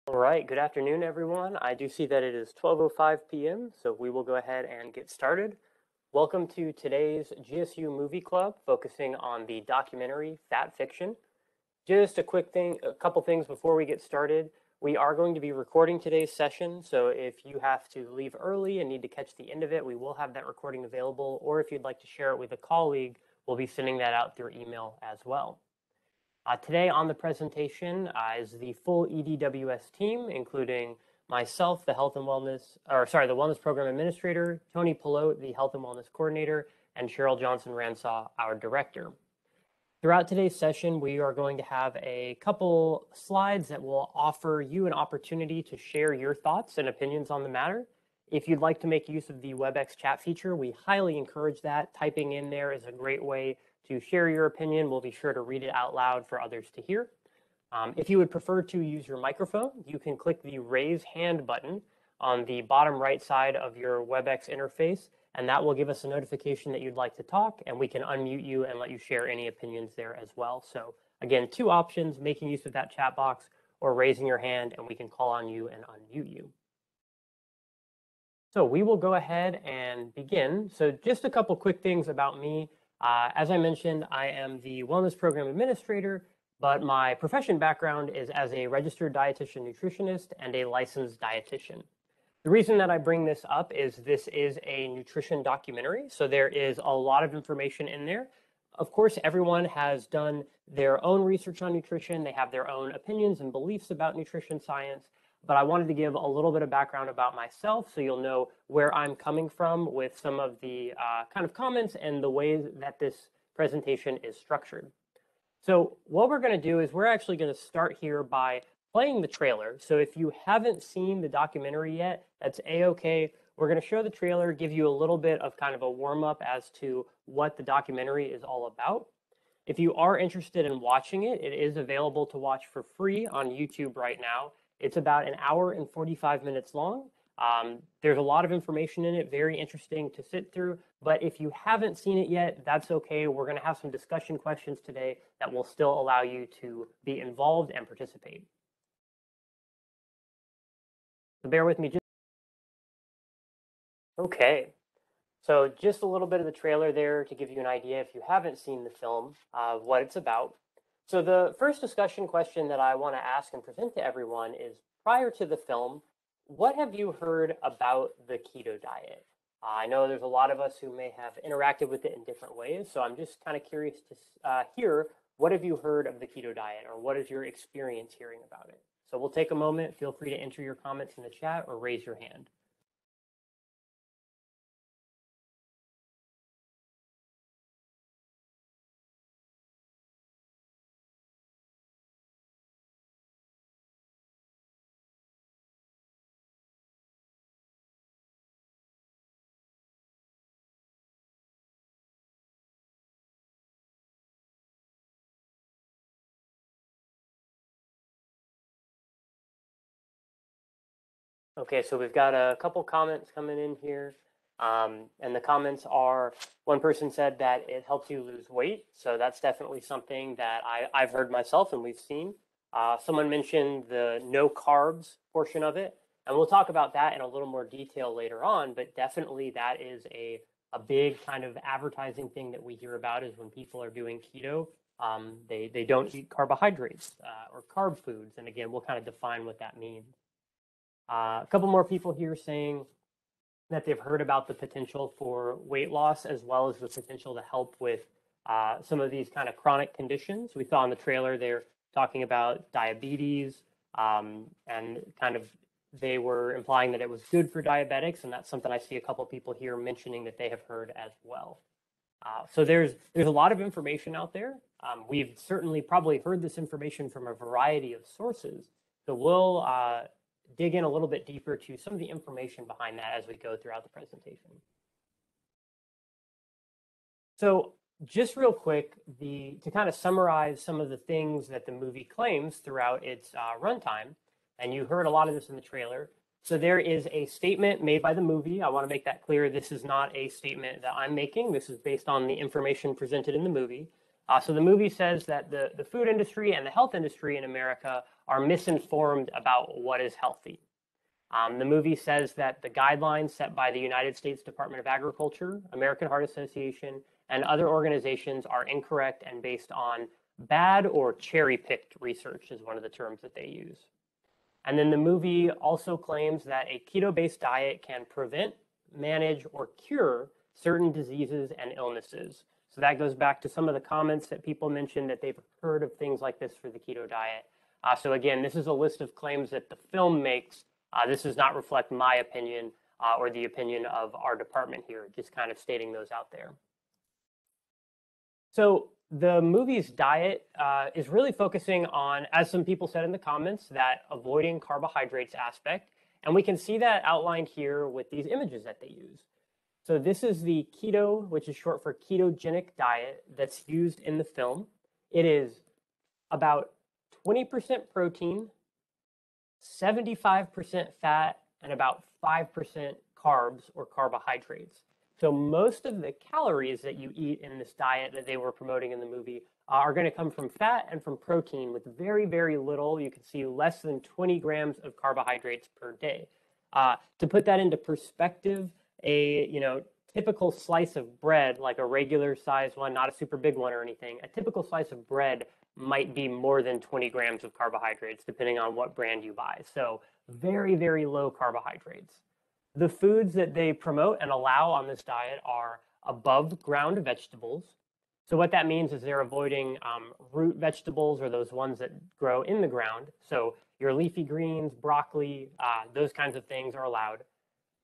All right, good afternoon, everyone. I do see that it is 12:05 p.m., so we will go ahead and get started. Welcome to today's GSU Movie Club, focusing on the documentary Fat Fiction. Just a couple things before we get started. We are going to be recording today's session, so if you have to leave early and need to catch the end of it, we will have that recording available, or if you'd like to share it with a colleague, we'll be sending that out through email as well. Today on the presentation is the full EDWS team, including myself, the the Wellness Program Administrator, Tony Pilote, the Health and Wellness Coordinator, and Cheryl Johnson-Ransaw, our Director. Throughout today's session, we are going to have a couple slides that will offer you an opportunity to share your thoughts and opinions on the matter. If you'd like to make use of the WebEx chat feature, we highly encourage that. Typing in there is a great way to share your opinion. We'll be sure to read it out loud for others to hear. If you would prefer to use your microphone, you can click the raise hand button on the bottom right side of your WebEx interface, and that will give us a notification that you'd like to talk, and we can unmute you and let you share any opinions there as well. So again, two options: making use of that chat box or raising your hand, and we can call on you and unmute you. So we will go ahead and begin. So just a couple quick things about me. As I mentioned, I am the Wellness Program Administrator, but my profession background is as a registered dietitian nutritionist and a licensed dietitian. The reason that I bring this up is this is a nutrition documentary, so there is a lot of information in there. Of course, everyone has done their own research on nutrition. They have their own opinions and beliefs about nutrition science, but I wanted to give a little bit of background about myself so you'll know where I'm coming from with some of the kind of comments and the ways that this presentation is structured. So what we're going to do is we're actually going to start here by playing the trailer. So if you haven't seen the documentary yet, that's a-okay. We're going to show the trailer, give you a little bit of kind of a warm-up as to what the documentary is all about. If you are interested in watching it, it is available to watch for free on YouTube right now. It's about an hour and 45 minutes long. There's a lot of information in it, very interesting to sit through. But if you haven't seen it yet, that's okay. We're going to have some discussion questions today that will still allow you to be involved and participate. So bear with me. Okay. So just a little bit of the trailer there to give you an idea, if you haven't seen the film, of what it's about. So the first discussion question that I want to ask and present to everyone is, prior to the film, what have you heard about the keto diet? I know there's a lot of us who may have interacted with it in different ways, so I'm just kind of curious to hear, what have you heard of the keto diet, or what is your experience hearing about it? So we'll take a moment. Feel free to enter your comments in the chat or raise your hand. Okay, so we've got a couple comments coming in here. And the comments are, one person said that it helps you lose weight. So that's definitely something that I've heard myself and we've seen. Someone mentioned the no carbs portion of it. And we'll talk about that in a little more detail later on, but definitely that is a big kind of advertising thing that we hear about, is when people are doing keto, they don't eat carbohydrates or carb foods. And again, we'll kind of define what that means. A couple more people here saying that they've heard about the potential for weight loss, as well as the potential to help with some of these kind of chronic conditions. We saw in the trailer they're talking about diabetes, and kind of they were implying that it was good for diabetics, and that's something I see a couple people here mentioning that they have heard as well. So there's a lot of information out there. We've certainly probably heard this information from a variety of sources. So we'll dig in a little bit deeper to some of the information behind that as we go throughout the presentation. So just real quick, to kind of summarize some of the things that the movie claims throughout its runtime, and you heard a lot of this in the trailer. So there is a statement made by the movie. I want to make that clear. This is not a statement that I'm making. This is based on the information presented in the movie. So the movie says that the food industry and the health industry in America are misinformed about what is healthy. The movie says that the guidelines set by the United States Department of Agriculture, American Heart Association, and other organizations are incorrect and based on bad or cherry-picked research is one of the terms that they use. And then the movie also claims that a keto-based diet can prevent, manage, or cure certain diseases and illnesses. So that goes back to some of the comments that people mentioned that they've heard of things like this for the keto diet. So again, this is a list of claims that the film makes. This does not reflect my opinion or the opinion of our department here, just kind of stating those out there. So the movie's diet is really focusing on, as some people said in the comments, that avoiding carbohydrates aspect. And we can see that outlined here with these images that they use. So this is the keto, which is short for ketogenic diet, that's used in the film. It is about 20% protein, 75% fat, and about 5% carbs or carbohydrates. So most of the calories that you eat in this diet that they were promoting in the movie are going to come from fat and from protein with very, very little. You can see less than 20 grams of carbohydrates per day. To put that into perspective, a typical slice of bread, like a regular size one, not a super big one or anything, a typical slice of bread might be more than 20 grams of carbohydrates, depending on what brand you buy. So very, very low carbohydrates. The foods that they promote and allow on this diet are above ground vegetables. So what that means is they're avoiding root vegetables or those ones that grow in the ground. So your leafy greens, broccoli, those kinds of things are allowed.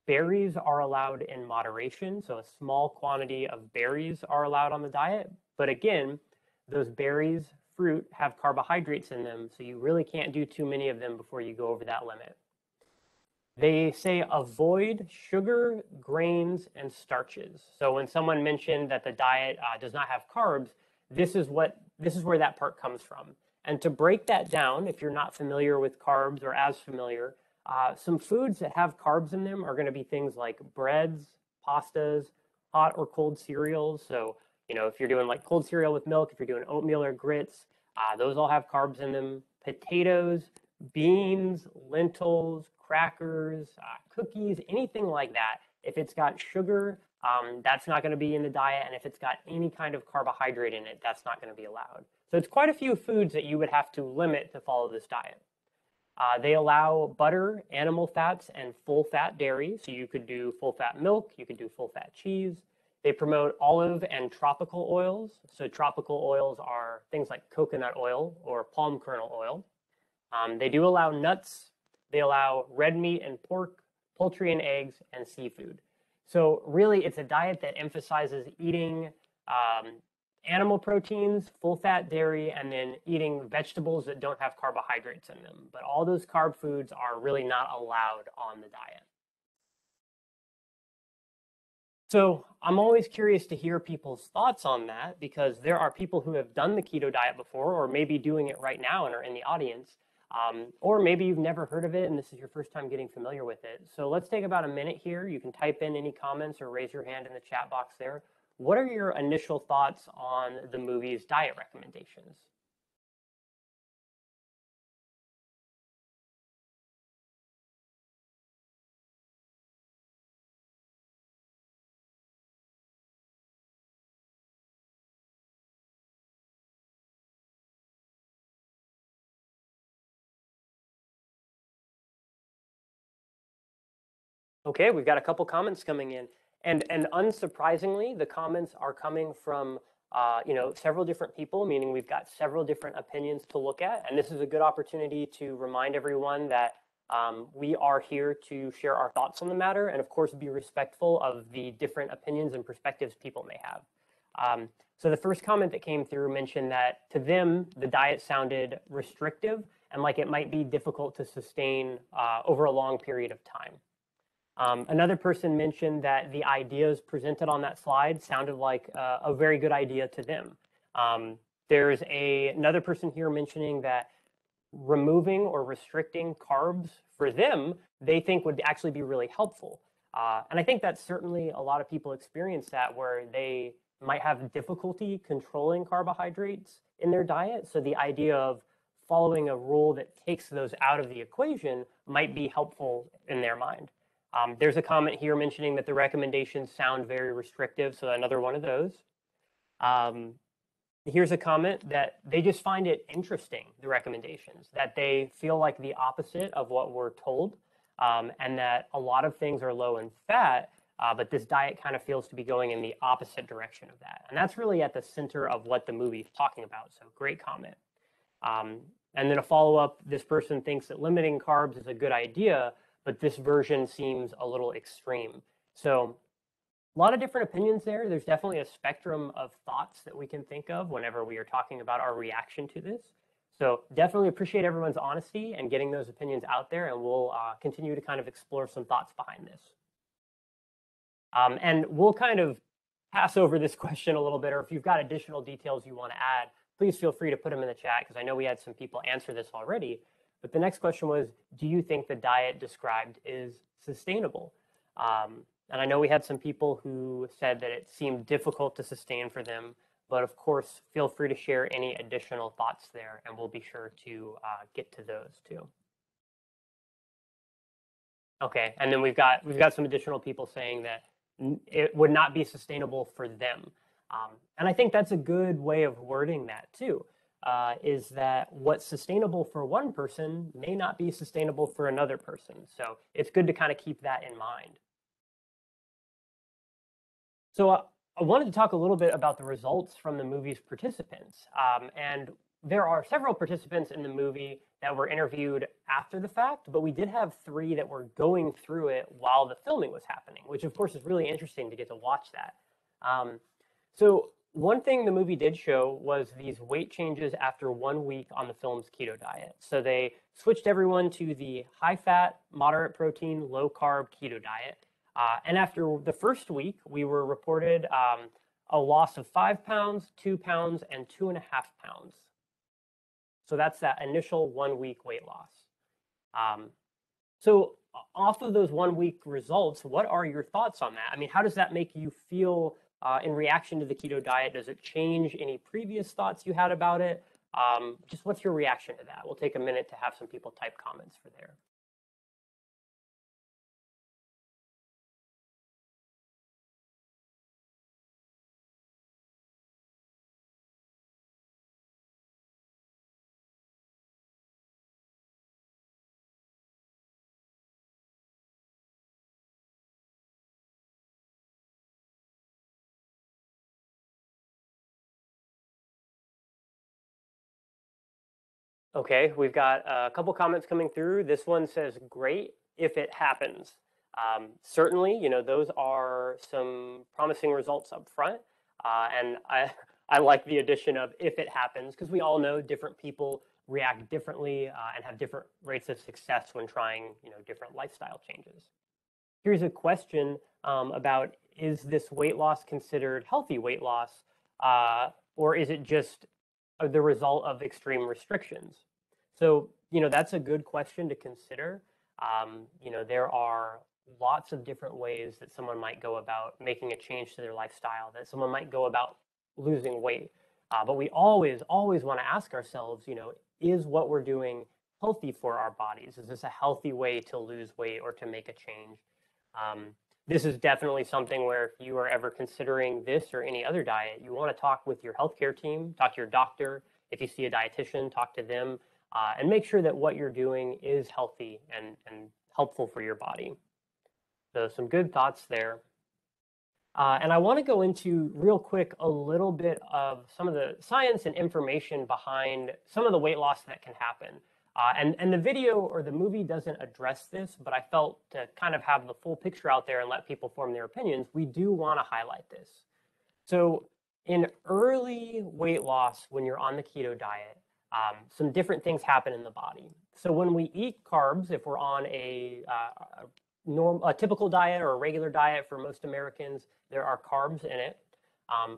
Berries are allowed in moderation. So a small quantity of berries are allowed on the diet. But again, those berries, fruit, have carbohydrates in them. So you really can't do too many of them before you go over that limit. They say avoid sugar, grains, and starches. So when someone mentioned that the diet does not have carbs, this is where that part comes from. And to break that down, if you're not familiar with carbs or as familiar, some foods that have carbs in them are going to be things like breads, pastas, hot or cold cereals. So, if you're doing like cold cereal with milk, if you're doing oatmeal or grits, those all have carbs in them. Potatoes, beans, lentils, crackers, cookies, anything like that. If it's got sugar, that's not going to be in the diet. And if it's got any kind of carbohydrate in it, that's not going to be allowed. So it's quite a few foods that you would have to limit to follow this diet. They allow butter, animal fats, and full-fat dairy. So you could do full-fat milk, you could do full-fat cheese. They promote olive and tropical oils. So tropical oils are things like coconut oil or palm kernel oil. They do allow nuts. They allow red meat and pork, poultry and eggs, and seafood. So really, it's a diet that emphasizes eating animal proteins, full-fat dairy, and then eating vegetables that don't have carbohydrates in them. But all those carb foods are really not allowed on the diet. So I'm always curious to hear people's thoughts on that because there are people who have done the keto diet before or maybe doing it right now and are in the audience. Or maybe you've never heard of it and this is your first time getting familiar with it. So let's take about a minute here. You can type in any comments or raise your hand in the chat box there. What are your initial thoughts on the movie's diet recommendations? Okay, we've got a couple comments coming in. And unsurprisingly, the comments are coming from several different people, meaning we've got several different opinions to look at. And this is a good opportunity to remind everyone that we are here to share our thoughts on the matter and, of course, be respectful of the different opinions and perspectives people may have. So the first comment that came through mentioned that to them, the diet sounded restrictive and like it might be difficult to sustain over a long period of time. Another person mentioned that the ideas presented on that slide sounded like a very good idea to them. There's another person here mentioning that removing or restricting carbs for them, they think would actually be really helpful. And I think that certainly a lot of people experience that where they might have difficulty controlling carbohydrates in their diet. So the idea of following a rule that takes those out of the equation might be helpful in their mind. There's a comment here mentioning that the recommendations sound very restrictive, so another one of those. Here's a comment that they just find it interesting, the recommendations, that they feel like the opposite of what we're told, and that a lot of things are low in fat, but this diet kind of feels to be going in the opposite direction of that. And that's really at the center of what the movie is talking about. So great comment. And then a follow-up, this person thinks that limiting carbs is a good idea, but this version seems a little extreme. So a lot of different opinions there. There's definitely a spectrum of thoughts that we can think of whenever we are talking about our reaction to this. So definitely appreciate everyone's honesty and getting those opinions out there, and we'll continue to kind of explore some thoughts behind this. And we'll kind of pass over this question a little bit, or if you've got additional details you want to add, please feel free to put them in the chat, because I know we had some people answer this already. But the next question was, do you think the diet described is sustainable? And I know we had some people who said that it seemed difficult to sustain for them, but of course, feel free to share any additional thoughts there, and we'll be sure to get to those too. Okay, and then we've got some additional people saying that it would not be sustainable for them. And I think that's a good way of wording that too, is that what's sustainable for one person may not be sustainable for another person. So it's good to kind of keep that in mind. So I wanted to talk a little bit about the results from the movie's participants. And there are several participants in the movie that were interviewed after the fact, but we did have 3 that were going through it while the filming was happening, which of course is really interesting to get to watch that. So one thing the movie did show was these weight changes after 1 week on the film's keto diet. So they switched everyone to the high-fat, moderate-protein, low-carb keto diet. And after the first week, we were reported a loss of 5 pounds, 2 pounds, and 2.5 pounds. So that's that initial 1 week weight loss. So off of those 1 week results, what are your thoughts on that? I mean, how does that make you feel in reaction to the keto diet? Does it change any previous thoughts you had about it? Just what's your reaction to that? We'll take a minute to have some people type comments for there. Okay, we've got a couple comments coming through. This one says, great if it happens. Certainly, you know, those are some promising results up front. And I like the addition of if it happens, because we all know different people react differently and have different rates of success when trying, you know, different lifestyle changes. Here's a question about, is this weight loss considered healthy weight loss, or is it just the result of extreme restrictions? So, you know, that's a good question to consider. You know, there are lots of different ways that someone might go about making a change to their lifestyle, that someone might go about losing weight. But we always want to ask ourselves, you know, is what we're doing healthy for our bodies? Is this a healthy way to lose weight or to make a change? This is definitely something where if you are ever considering this or any other diet, you want to talk with your healthcare team, talk to your doctor. If you see a dietitian, talk to them, and make sure that what you're doing is healthy and helpful for your body. So some good thoughts there. And I want to go into real quick a little bit of some of the science and information behind some of the weight loss that can happen. And the video or the movie doesn't address this, but I felt to kind of have the full picture out there and let people form their opinions, we do want to highlight this. So in early weight loss, when you're on the keto diet, some different things happen in the body. So when we eat carbs, if we're on a typical diet or a regular diet for most Americans, there are carbs in it.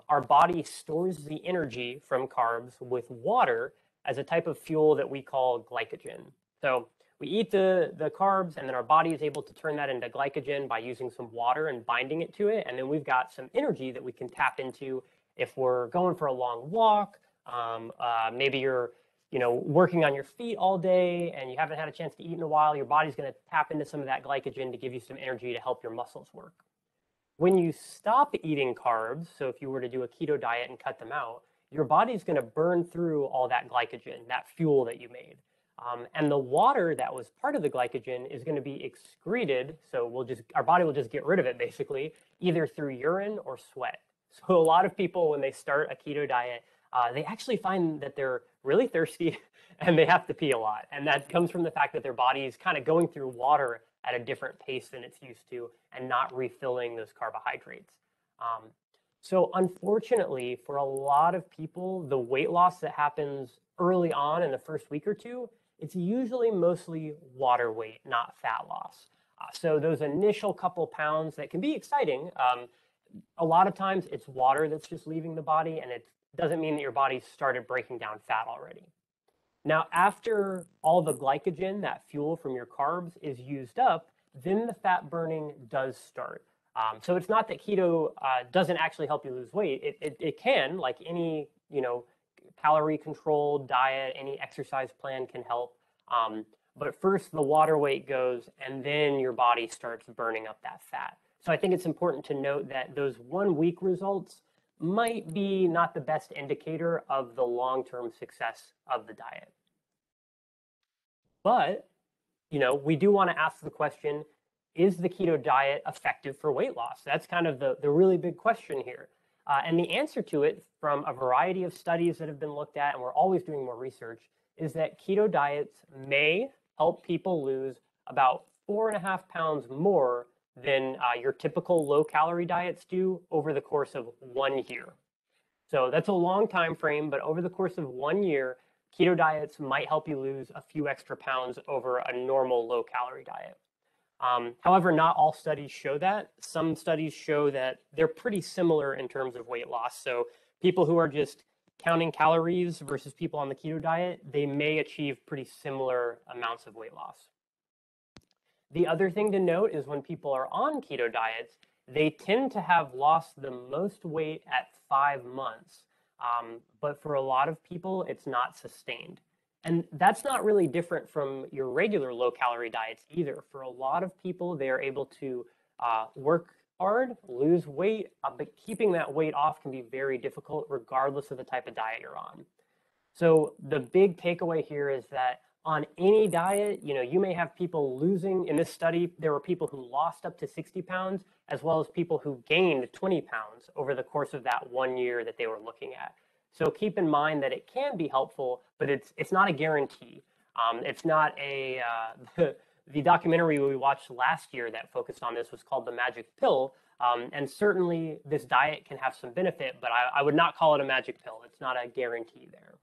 Our body stores the energy from carbs with water as a type of fuel that we call glycogen. So we eat the carbs, and then our body is able to turn that into glycogen by using some water and binding it to it. And then we've got some energy that we can tap into if we're going for a long walk. Maybe you're working on your feet all day and you haven't had a chance to eat in a while, your body's going to tap into some of that glycogen to give you some energy to help your muscles work. When you stop eating carbs, so if you were to do a keto diet and cut them out, your body's going to burn through all that glycogen, that fuel that you made. And the water that was part of the glycogen is going to be excreted. So our body will just get rid of it basically, either through urine or sweat. So a lot of people, when they start a keto diet, they actually find that they're really thirsty and they have to pee a lot. And that comes from the fact that their body is kind of going through water at a different pace than it's used to and not refilling those carbohydrates. So unfortunately, for a lot of people, the weight loss that happens early on in the first week or two, it's usually mostly water weight, not fat loss. So those initial couple pounds that can be exciting, a lot of times it's water that's just leaving the body, and it doesn't mean that your body started breaking down fat already. Now, after all the glycogen, that fuel from your carbs, is used up, then the fat burning does start. So it's not that keto doesn't actually help you lose weight. It can, like any calorie controlled diet, any exercise plan can help. But first the water weight goes, and then your body starts burning up that fat. So I think it's important to note that those 1 week results might be not the best indicator of the long-term success of the diet. But, we do want to ask the question, is the keto diet effective for weight loss? That's kind of the really big question here. And the answer to it, from a variety of studies that have been looked at, and we're always doing more research, is that keto diets may help people lose about 4.5 pounds more than your typical low-calorie diets do over the course of 1 year. So that's a long time frame, but over the course of 1 year, keto diets might help you lose a few extra pounds over a normal low-calorie diet. However, not all studies show that. Some studies show that they're pretty similar in terms of weight loss. So people who are just counting calories versus people on the keto diet, they may achieve pretty similar amounts of weight loss. The other thing to note is when people are on keto diets, they tend to have lost the most weight at 5 months. But for a lot of people, it's not sustained. And that's not really different from your regular low-calorie diets either. For a lot of people, they are able to work hard, lose weight, but keeping that weight off can be very difficult regardless of the type of diet you're on. So the big takeaway here is that on any diet, you may have people losing. In this study, there were people who lost up to 60 pounds, as well as people who gained 20 pounds over the course of that 1 year that they were looking at. So keep in mind that it can be helpful, but it's not a guarantee. It's not a the documentary we watched last year that focused on this was called The Magic Pill. And certainly this diet can have some benefit, but I would not call it a magic pill. It's not a guarantee there.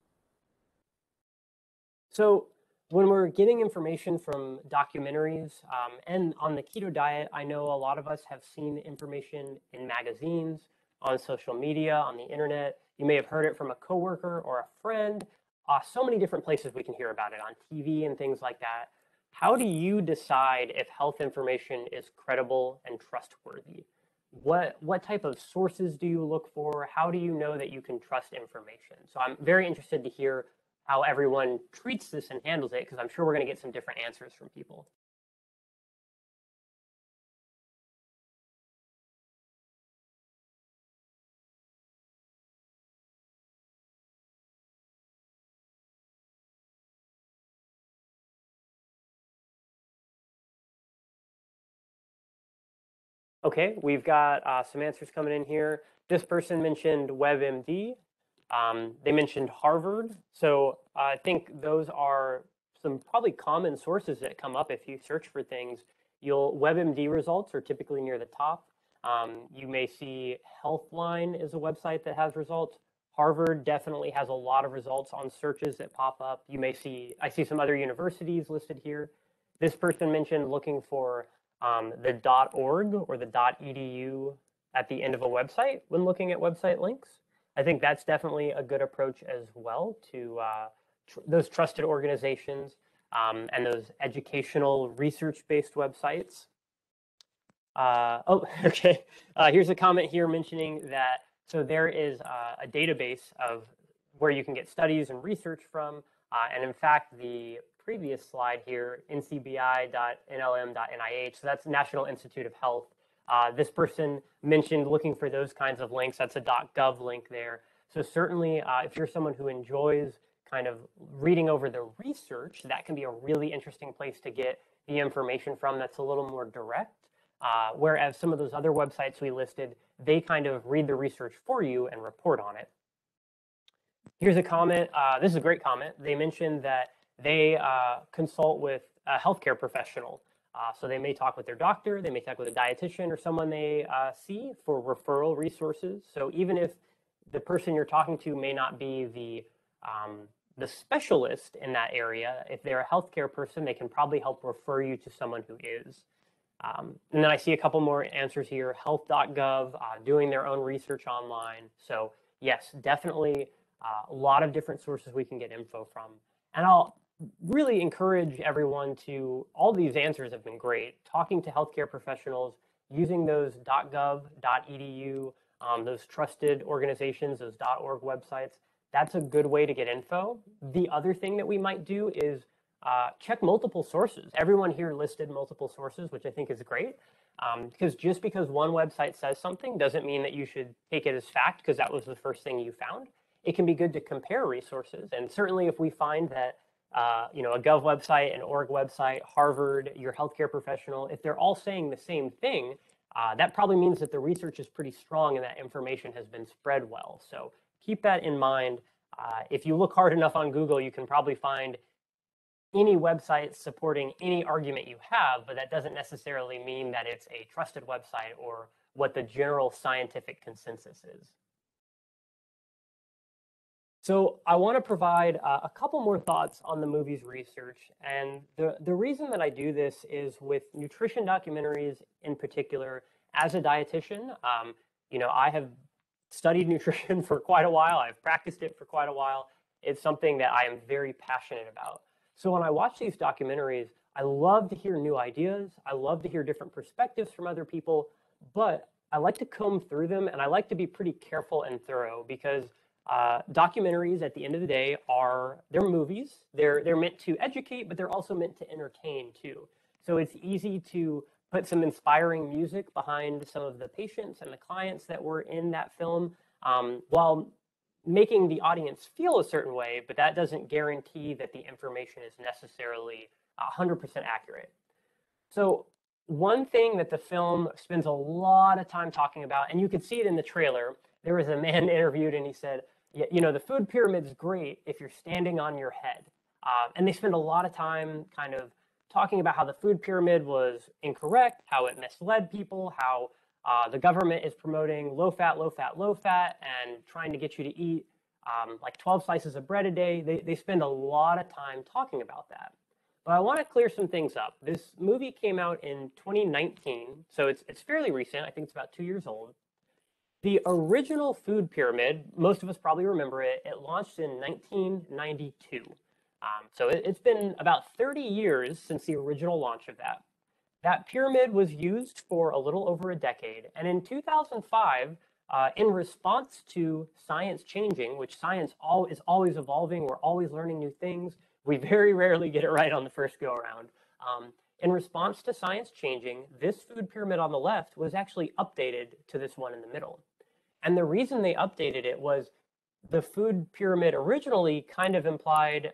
So when we're getting information from documentaries and on the keto diet, I know a lot of us have seen information in magazines, on social media, on the internet. You may have heard it from a coworker or a friend. So many different places we can hear about it, on TV and things like that. How do you decide if health information is credible and trustworthy? What type of sources do you look for? How do you know that you can trust information? So I'm very interested to hear how everyone treats this and handles it, because I'm sure we're going to get some different answers from people. Okay, we've got some answers coming in here. This person mentioned WebMD. They mentioned Harvard. So I think those are some probably common sources that come up if you search for things. WebMD results are typically near the top. You may see Healthline is a website that has results. Harvard definitely has a lot of results on searches that pop up. I see some other universities listed here. This person mentioned looking for the .org or the .edu at the end of a website when looking at website links. I think that's definitely a good approach as well to those trusted organizations and those educational research-based websites. Okay. Here's a comment here mentioning that, so there is a database of where you can get studies and research from. And in fact, the previous slide here, ncbi.nlm.nih, so that's National Institute of Health. This person mentioned looking for those kinds of links. That's a .gov link there. So certainly, if you're someone who enjoys kind of reading over the research, that can be a really interesting place to get the information from that's a little more direct. Whereas some of those other websites we listed, they kind of read the research for you and report on it. Here's a comment. This is a great comment. They mentioned that they consult with a healthcare professional. So they may talk with their doctor, they may talk with a dietitian or someone they see for referral resources. So even if the person you're talking to may not be the specialist in that area, if they're a healthcare person, they can probably help refer you to someone who is. And then I see a couple more answers here. Health.gov, doing their own research online. So yes, definitely a lot of different sources we can get info from. And I'll really encourage everyone to, all these answers have been great. Talking to healthcare professionals, using those .gov, .edu, those trusted organizations, those .org websites, that's a good way to get info. The other thing that we might do is check multiple sources. Everyone here listed multiple sources, which I think is great. Because just because one website says something doesn't mean that you should take it as fact because that was the first thing you found. It can be good to compare resources. And certainly if we find that a Gov website, an org website, Harvard, your healthcare professional, if they're all saying the same thing, that probably means that the research is pretty strong and that information has been spread well. So keep that in mind. If you look hard enough on Google, you can probably find any website supporting any argument you have, but that doesn't necessarily mean that it's a trusted website or what the general scientific consensus is. So I want to provide a couple more thoughts on the movie's research. And the reason that I do this is with nutrition documentaries in particular, as a dietitian, I have studied nutrition for quite a while. I've practiced it for quite a while. It's something that I am very passionate about. So when I watch these documentaries, I love to hear new ideas. I love to hear different perspectives from other people, but I like to comb through them and I like to be pretty careful and thorough because documentaries at the end of the day they're movies. They're meant to educate, but they're also meant to entertain too. So it's easy to put some inspiring music behind some of the patients and the clients that were in that film while making the audience feel a certain way, but that doesn't guarantee that the information is necessarily 100% accurate. So one thing that the film spends a lot of time talking about, and you could see it in the trailer, there was a man interviewed and he said, the food pyramid's great if you're standing on your head. And they spend a lot of time kind of talking about how the food pyramid was incorrect, how it misled people, how the government is promoting low fat, low fat, low fat, and trying to get you to eat like 12 slices of bread a day. They spend a lot of time talking about that. But I want to clear some things up. This movie came out in 2019, so it's fairly recent. I think it's about 2 years old. The original food pyramid, most of us probably remember it, it launched in 1992. So it's been about 30 years since the original launch of that. That pyramid was used for a little over a decade. And in 2005, in response to science changing, which science is always evolving, we're always learning new things. We very rarely get it right on the first go around. In response to science changing, this food pyramid on the left was actually updated to this one in the middle. And the reason they updated it was the food pyramid originally kind of implied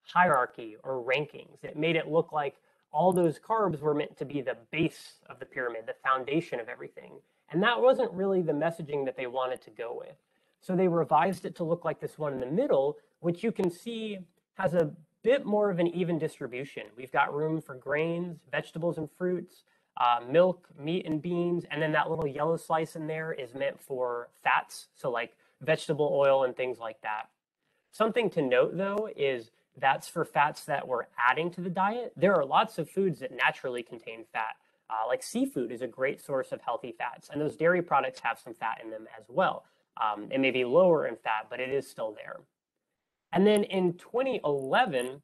hierarchy or rankings. It made it look like all those carbs were meant to be the base of the pyramid, the foundation of everything. And that wasn't really the messaging that they wanted to go with. So they revised it to look like this one in the middle, which you can see has a bit more of an even distribution. We've got room for grains, vegetables and fruits, milk, meat and beans, and then that little yellow slice in there is meant for fats, so like vegetable oil and things like that. Something to note, though, is that's for fats that we're adding to the diet. There are lots of foods that naturally contain fat. Like seafood is a great source of healthy fats, and those dairy products have some fat in them as well. It may be lower in fat, but it is still there. And then in 2011,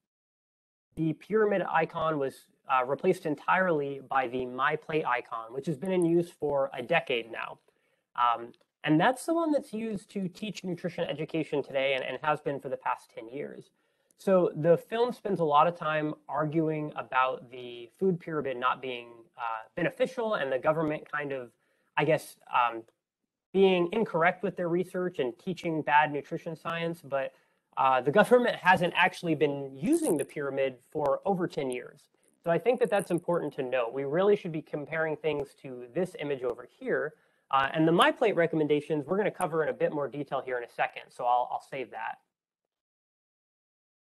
the pyramid icon was replaced entirely by the My Plate icon, which has been in use for a decade now. And that's the one that's used to teach nutrition education today and has been for the past 10 years. So the film spends a lot of time arguing about the food pyramid not being beneficial and the government kind of, I guess, being incorrect with their research and teaching bad nutrition science. But the government hasn't actually been using the pyramid for over 10 years. So I think that that's important to note. We really should be comparing things to this image over here. And the MyPlate recommendations, we're going to cover in a bit more detail here in a second. So I'll save that.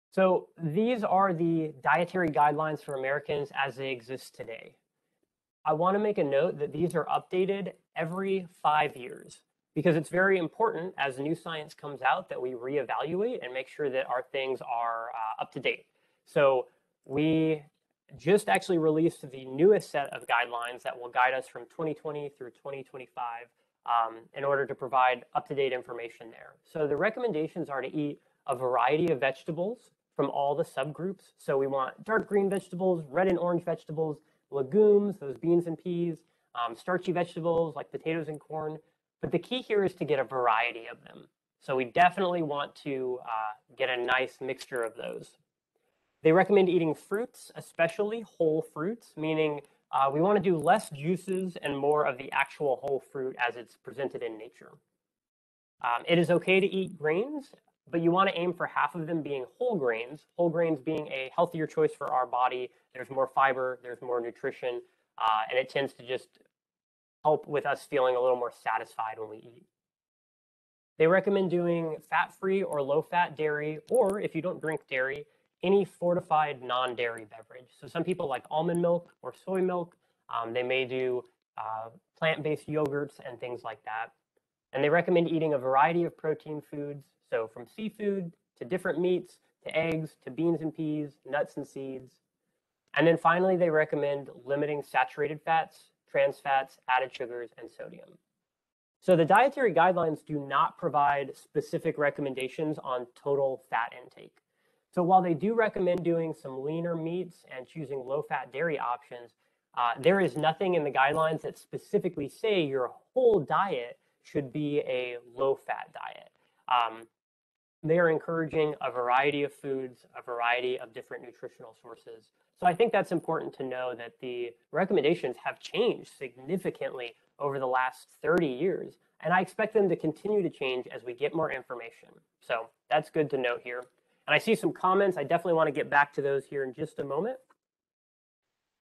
So these are the dietary guidelines for Americans as they exist today. I want to make a note that these are updated every 5 years because it's very important as new science comes out that we reevaluate and make sure that our things are up to date. So we just actually released the newest set of guidelines that will guide us from 2020 through 2025 in order to provide up-to-date information there. So the recommendations are to eat a variety of vegetables from all the subgroups. So we want dark green vegetables, red and orange vegetables, legumes, those beans and peas, starchy vegetables like potatoes and corn. But the key here is to get a variety of them. So we definitely want to get a nice mixture of those. They recommend eating fruits, especially whole fruits, meaning we want to do less juices and more of the actual whole fruit as it's presented in nature. It is okay to eat grains, but you want to aim for half of them being whole grains being a healthier choice for our body. There's more fiber, there's more nutrition, and it tends to just help with us feeling a little more satisfied when we eat. They recommend doing fat-free or low-fat dairy, or if you don't drink dairy, any fortified non-dairy beverage. So some people like almond milk or soy milk. They may do plant-based yogurts and things like that. And they recommend eating a variety of protein foods, so from seafood to different meats, to eggs, to beans and peas, nuts and seeds. And then finally, they recommend limiting saturated fats, trans fats, added sugars, and sodium. So the dietary guidelines do not provide specific recommendations on total fat intake. So while they do recommend doing some leaner meats and choosing low-fat dairy options, there is nothing in the guidelines that specifically say your whole diet should be a low-fat diet. They are encouraging a variety of foods, a variety of different nutritional sources. So I think that's important to know that the recommendations have changed significantly over the last 30 years, and I expect them to continue to change as we get more information. So that's good to note here. And I see some comments. I definitely want to get back to those here in just a moment.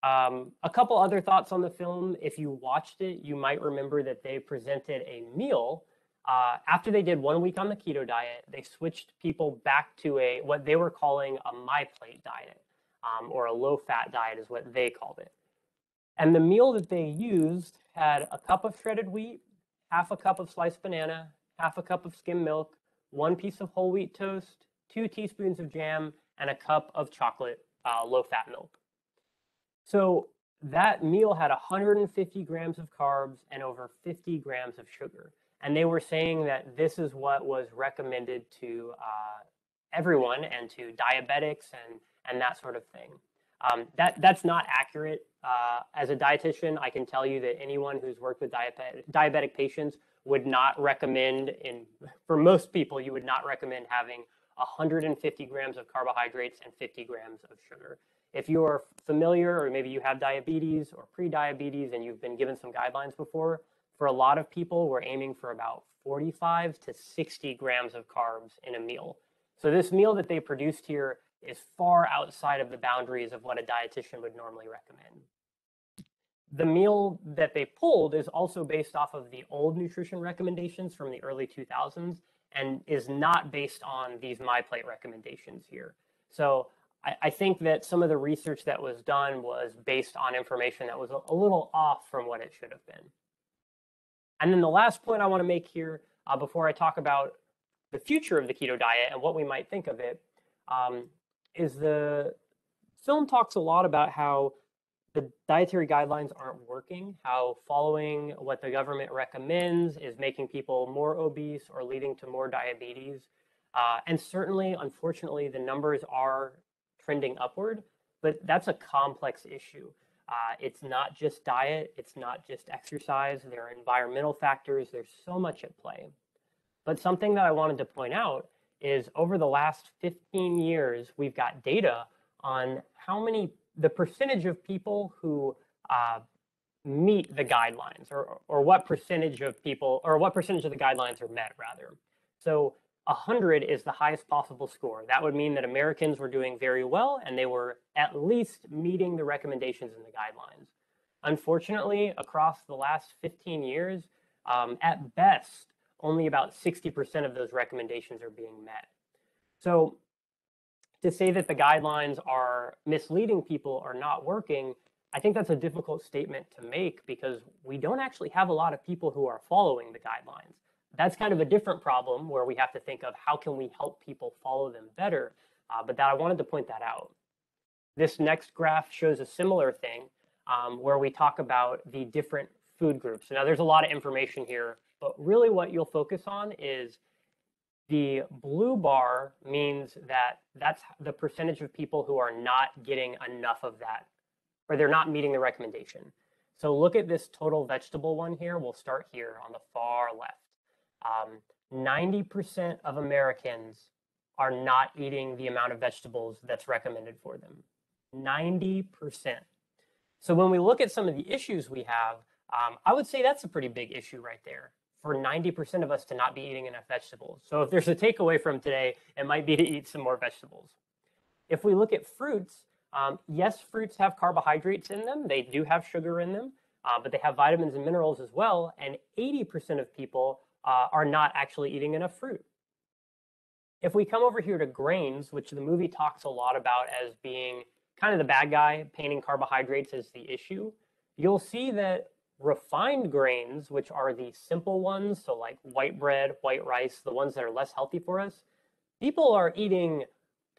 A couple other thoughts on the film. If you watched it, you might remember that they presented a meal. After they did 1 week on the keto diet, they switched people back to what they were calling a MyPlate diet, or a low-fat diet is what they called it. And the meal that they used had a cup of shredded wheat, half a cup of sliced banana, half a cup of skim milk, 1 piece of whole wheat toast, 2 teaspoons of jam, and a cup of chocolate low-fat milk. So that meal had 150 grams of carbs and over 50 grams of sugar. And they were saying that this is what was recommended to everyone and to diabetics and that sort of thing. That's not accurate. As a dietitian, I can tell you that anyone who's worked with diabetic patients would not recommend, for most people, you would not recommend having 150 grams of carbohydrates and 50 grams of sugar. If you are familiar, or maybe you have diabetes or pre-diabetes and you've been given some guidelines before, for a lot of people, we're aiming for about 45 to 60 grams of carbs in a meal. So this meal that they produced here is far outside of the boundaries of what a dietitian would normally recommend. The meal that they pulled is also based off of the old nutrition recommendations from the early 2000s and is not based on these MyPlate recommendations here. So I think that some of the research that was done was based on information that was a little off from what it should have been. And then the last point I want to make here before I talk about the future of the keto diet and what we might think of it, is the film talks a lot about how the dietary guidelines aren't working, how following what the government recommends is making people more obese or leading to more diabetes. And certainly, unfortunately, the numbers are trending upward, but that's a complex issue. It's not just diet, it's not just exercise, there are environmental factors, there's so much at play. But something that I wanted to point out is over the last 15 years, we've got data on the percentage of people who meet the guidelines, or what percentage of people, or what percentage of the guidelines are met, rather. So 100 is the highest possible score. That would mean that Americans were doing very well and they were at least meeting the recommendations in the guidelines. Unfortunately, across the last 15 years, at best, only about 60% of those recommendations are being met. So to say that the guidelines are misleading people or not working, I think that's a difficult statement to make because we don't actually have a lot of people who are following the guidelines. That's kind of a different problem where we have to think of how can we help people follow them better, but I wanted to point that out. This next graph shows a similar thing where we talk about the different food groups. Now, there's a lot of information here, but really what you'll focus on is the blue bar means that that's the percentage of people who are not getting enough of that, or they're not meeting the recommendation. So look at this total vegetable one here. We'll start here on the far left. 90% of Americans are not eating the amount of vegetables that's recommended for them. 90%. So when we look at some of the issues we have, I would say that's a pretty big issue right there for 90% of us to not be eating enough vegetables. So if there's a takeaway from today, it might be to eat some more vegetables. If we look at fruits, yes, fruits have carbohydrates in them. They do have sugar in them, but they have vitamins and minerals as well. And 80% of people are not actually eating enough fruit. If we come over here to grains, which the movie talks a lot about as being kind of the bad guy, painting carbohydrates as the issue, you'll see that refined grains, which are the simple ones, so like white bread, white rice, the ones that are less healthy for us, people are eating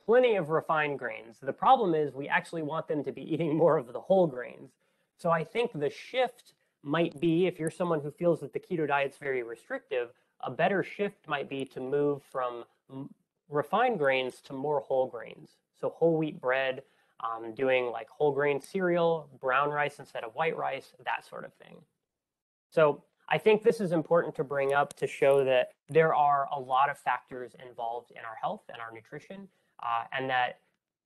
plenty of refined grains. The problem is we actually want them to be eating more of the whole grains. So I think the shift might be, if you're someone who feels that the keto diet's very restrictive, a better shift might be to move from refined grains to more whole grains. So whole wheat bread, doing like whole grain cereal, brown rice instead of white rice, that sort of thing. So I think this is important to bring up to show that there are a lot of factors involved in our health and our nutrition, and that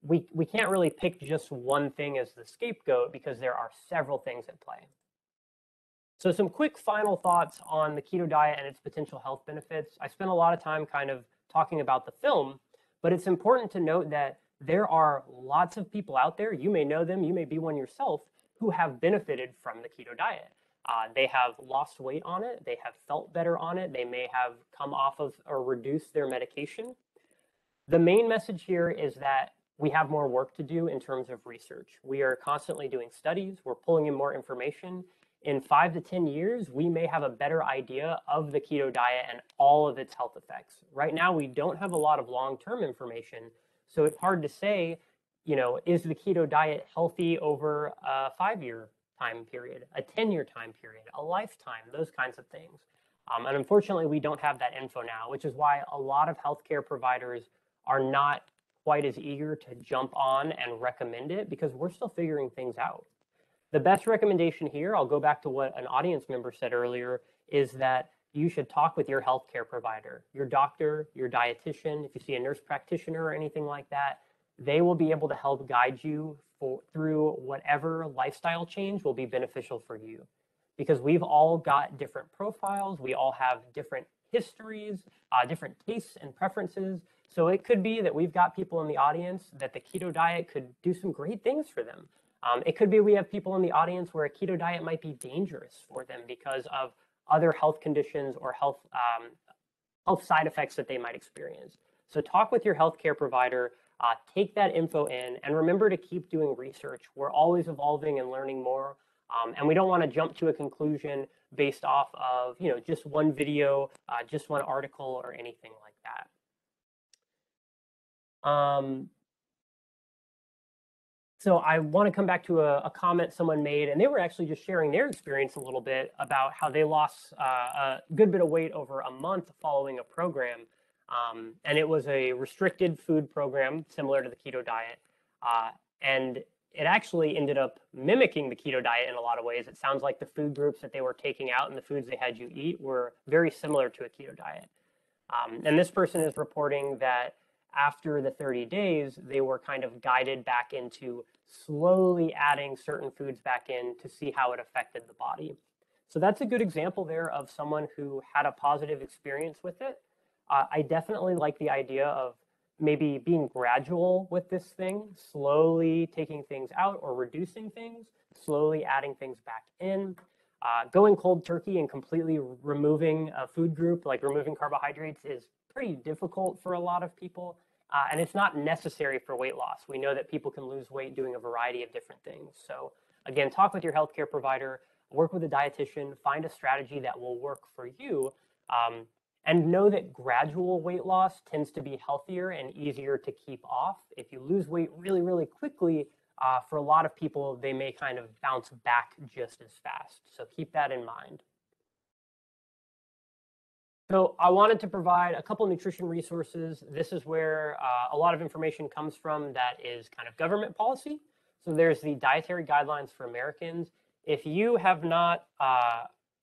we can't really pick just one thing as the scapegoat because there are several things at play. So some quick final thoughts on the keto diet and its potential health benefits. I spent a lot of time kind of talking about the film, but it's important to note that there are lots of people out there, you may know them, you may be one yourself, who have benefited from the keto diet. They have lost weight on it, they have felt better on it, they may have come off of or reduced their medication. The main message here is that we have more work to do in terms of research. We are constantly doing studies, we're pulling in more information. In 5 to 10 years, we may have a better idea of the keto diet and all of its health effects. Right now, we don't have a lot of long-term information, so it's hard to say, is the keto diet healthy over a 5-year time period, a 10-year time period, a lifetime, those kinds of things. And unfortunately, we don't have that info now, which is why a lot of healthcare providers are not quite as eager to jump on and recommend it because we're still figuring things out. The best recommendation here, I'll go back to what an audience member said earlier, is that you should talk with your healthcare provider, your doctor, your dietitian. If you see a nurse practitioner or anything like that, they will be able to help guide you through whatever lifestyle change will be beneficial for you. Because we've all got different profiles, we all have different histories, different tastes and preferences. So it could be that we've got people in the audience that the keto diet could do some great things for them. It could be we have people in the audience where a keto diet might be dangerous for them because of other health conditions or health side effects that they might experience. So talk with your healthcare provider, take that info in, and remember to keep doing research. We're always evolving and learning more, and we don't want to jump to a conclusion based off of just one video, just one article, or anything like that. So I want to come back to a comment someone made, and they were actually just sharing their experience a little bit about how they lost a good bit of weight over a month following a program. And it was a restricted food program similar to the keto diet. And it actually ended up mimicking the keto diet in a lot of ways. It sounds like the food groups that they were taking out and the foods they had you eat were very similar to a keto diet. And this person is reporting that after the 30 days, they were kind of guided back into slowly adding certain foods back in to see how it affected the body. So that's a good example there of someone who had a positive experience with it. I definitely like the idea of maybe being gradual with this thing, slowly taking things out or reducing things, slowly adding things back in. Going cold turkey and completely removing a food group, like removing carbohydrates, is pretty difficult for a lot of people. And it's not necessary for weight loss. We know that people can lose weight doing a variety of different things. So again, talk with your healthcare provider, work with a dietitian, find a strategy that will work for you. And know that gradual weight loss tends to be healthier and easier to keep off. If you lose weight really, really quickly, for a lot of people, they may kind of bounce back just as fast. So keep that in mind. So I wanted to provide a couple nutrition resources. This is where a lot of information comes from that is kind of government policy. So there's the Dietary Guidelines for Americans. If you have not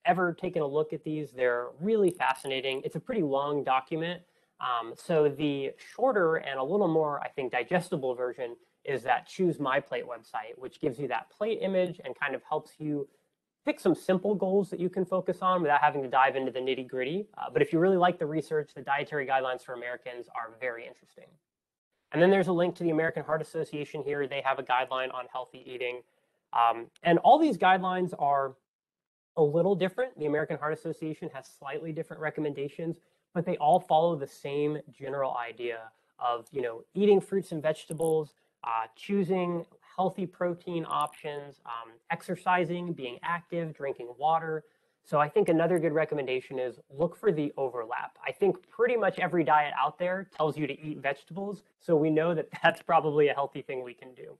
ever taken a look at these, they're really fascinating. It's a pretty long document. So the shorter and a little more, I think, digestible version is that Choose My Plate website, which gives you that plate image and kind of helps you pick some simple goals that you can focus on without having to dive into the nitty gritty. But if you really like the research, the Dietary Guidelines for Americans are very interesting. And then there's a link to the American Heart Association here. They have a guideline on healthy eating. And all these guidelines are a little different. The American Heart Association has slightly different recommendations, but they all follow the same general idea of, eating fruits and vegetables, choosing healthy protein options, exercising, being active, drinking water. So I think another good recommendation is look for the overlap. I think pretty much every diet out there tells you to eat vegetables, so we know that that's probably a healthy thing we can do.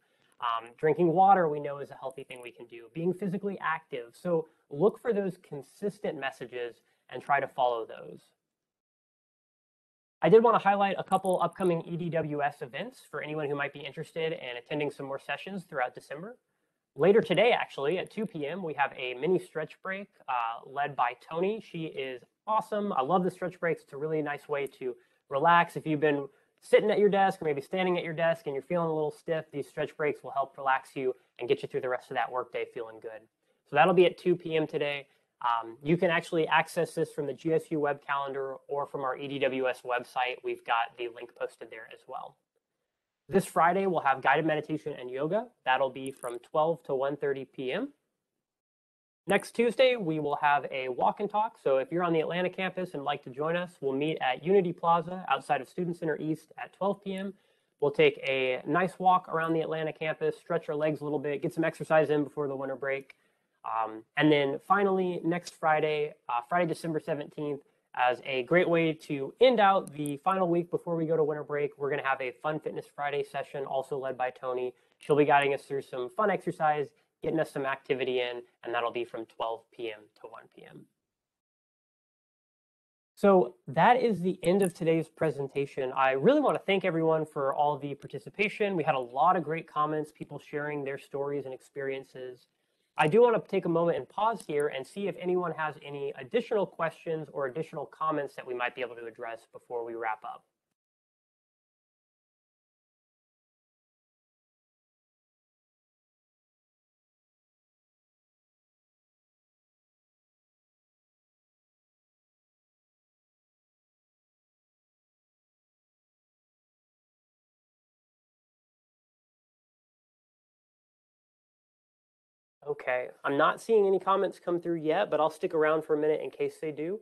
Drinking water, we know, is a healthy thing we can do. Being physically active. So look for those consistent messages and try to follow those. I did want to highlight a couple upcoming EDWS events for anyone who might be interested in attending some more sessions throughout December. Later today, actually, at 2 p.m., we have a mini stretch break led by Tony. She is awesome. I love the stretch breaks. It's a really nice way to relax. If you've been sitting at your desk or maybe standing at your desk and you're feeling a little stiff, these stretch breaks will help relax you and get you through the rest of that workday feeling good. So that'll be at 2 p.m. today. You can actually access this from the GSU web calendar or from our EDWS website. We've got the link posted there as well. This Friday, we'll have guided meditation and yoga. That'll be from 12 to 1:30 p.m. Next Tuesday, we will have a walk and talk. So if you're on the Atlanta campus and like to join us, we'll meet at Unity Plaza outside of Student Center East at 12 p.m. We'll take a nice walk around the Atlanta campus, stretch our legs a little bit, get some exercise in before the winter break. And then finally, next Friday, Friday, December 17th, as a great way to end out the final week before we go to winter break, we're going to have a Fun Fitness Friday session, also led by Tony. She'll be guiding us through some fun exercise, getting us some activity in, and that'll be from 12 p.m. to 1 p.m. So that is the end of today's presentation. I really want to thank everyone for all the participation. We had a lot of great comments, people sharing their stories and experiences. I do want to take a moment and pause here and see if anyone has any additional questions or additional comments that we might be able to address before we wrap up. Okay, I'm not seeing any comments come through yet, but I'll stick around for a minute in case they do.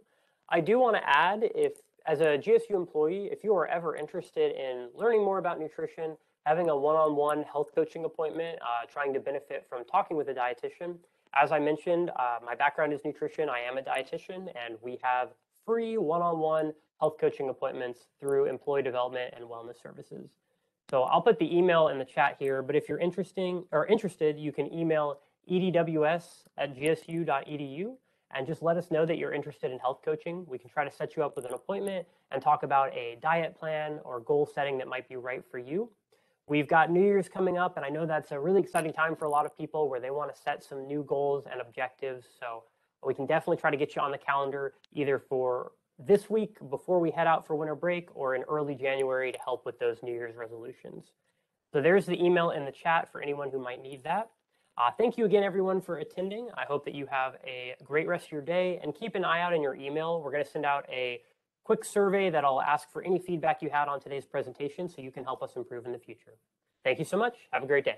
I do want to add, if as a GSU employee, if you are ever interested in learning more about nutrition, having a one-on-one health coaching appointment, trying to benefit from talking with a dietitian, as I mentioned, my background is nutrition. I am a dietitian, and we have free one-on-one health coaching appointments through Employee Development and Wellness Services. So I'll put the email in the chat here, but if you're interested, you can email edws@gsu.edu and just let us know that you're interested in health coaching. We can try to set you up with an appointment and talk about a diet plan or goal setting that might be right for you. We've got New Year's coming up, and I know that's a really exciting time for a lot of people where they want to set some new goals and objectives. So we can definitely try to get you on the calendar either for this week before we head out for winter break or in early January to help with those New Year's resolutions. So there's the email in the chat for anyone who might need that. Thank you again, everyone, for attending. I hope that you have a great rest of your day, and keep an eye out in your email. We're going to send out a quick survey that'll ask for any feedback you had on today's presentation so you can help us improve in the future. Thank you so much. Have a great day.